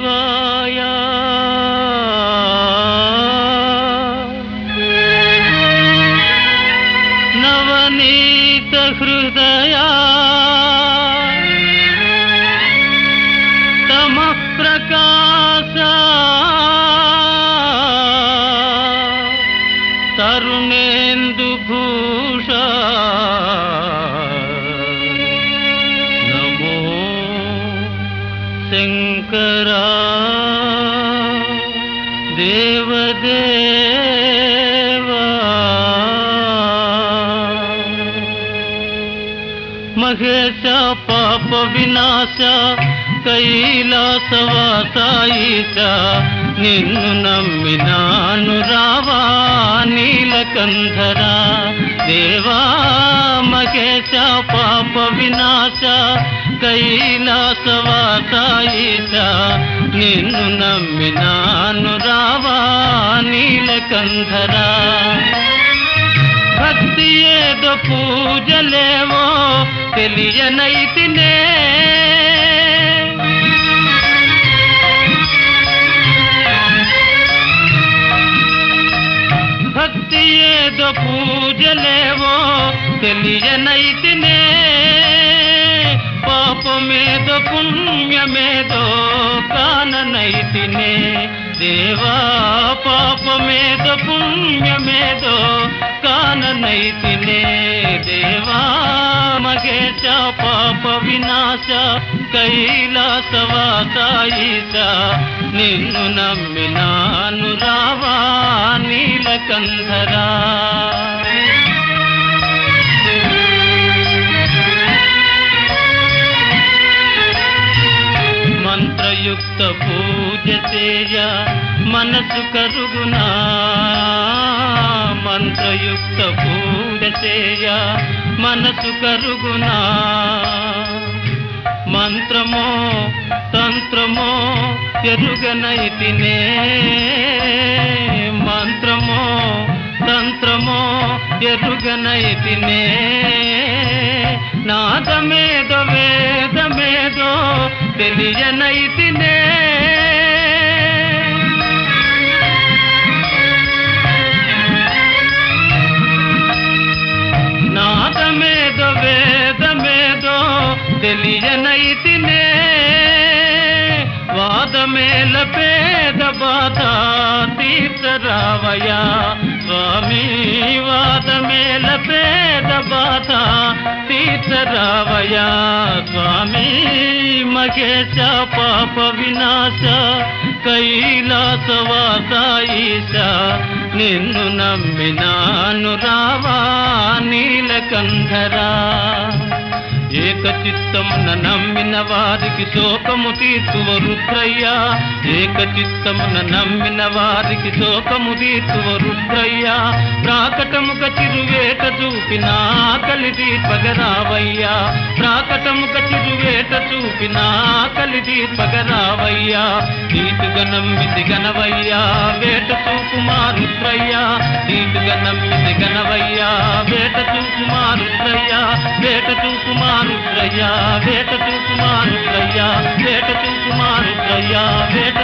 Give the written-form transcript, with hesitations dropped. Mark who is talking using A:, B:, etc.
A: శివాయ నవనీత హృదయా తమః ప్రకాశ తరుణేందు భూష నమో శంకరా దేవదేవా మహేశ పాప వినాశ కైలాసవాసాయిష నిన్ను నమ్మినాను రావా నీలకంధరా దేవా మహేశ పాప వినాశ కైలాసవాసాయిష నిన్ను నమ్మినాను రావా నీలకంధరా భక్తి ఏదో పూజలేవో తెలియనైతినే భక్తి ఏదో పూజలేవో తెలియనైతినే పాపమేదో పుణ్యమేదో కాననైతినే దేవా పాపమేదో పుణ్యమేదో కాననైతినే దేవా మహేశ పాప వినాశ కైలాసవాసాయిష నిన్ను నమ్మినాను రావా నీలకంధరా మంత్రయుక్త పూజ చేయ మనసు కరుగునా మంత్రయుక్త పూజ చేయ మనసు కరుగునా మంత్రమో తంత్రమో ఎరుగనైతినే మంత్రమో తంత్రమో ఎరుగనైతినే నాదమేదో వేదమేదో తెలియనైతినే నాదమేదో వేదమేదో తెలియనైతినే వాదమేల పేద బాధ తీర్చరావయ్యా స్వామి వాదమేల పేద బాధ తీర్చరావయ్యా స్వామి మహేశ పాప వినాశ కైలాసవాసాయిష నిన్ను నమ్మినాను రావా నీలకంధరా ఏకచిత్తమున నమ్మిన వారికి శోకము తీర్చువ రుద్రయ్య ఏకచిత్తమున నమ్మిన వారికి శోకము తీర్చువ రుద్రయ్య ప్రాకటముక చిరువేట చూపిన ఆకలి తీర్పగరావయ్యా ప్రాకటముక చిరువేట చూపిన ఆకలి తీర్పగరావయ్యా నీటుగా నమ్మితి గనవయ్యా వేట చూపుమా రుద్రయ్య నీటుగా నమ్మితి గనవయ్యా వేట చూపుమా రుద్రయ్య వేట చూపుమా రుద్రయ్య వేట చూపుమా రుద్రయ్య వేట చూపుమా రుద్రయ్య వేట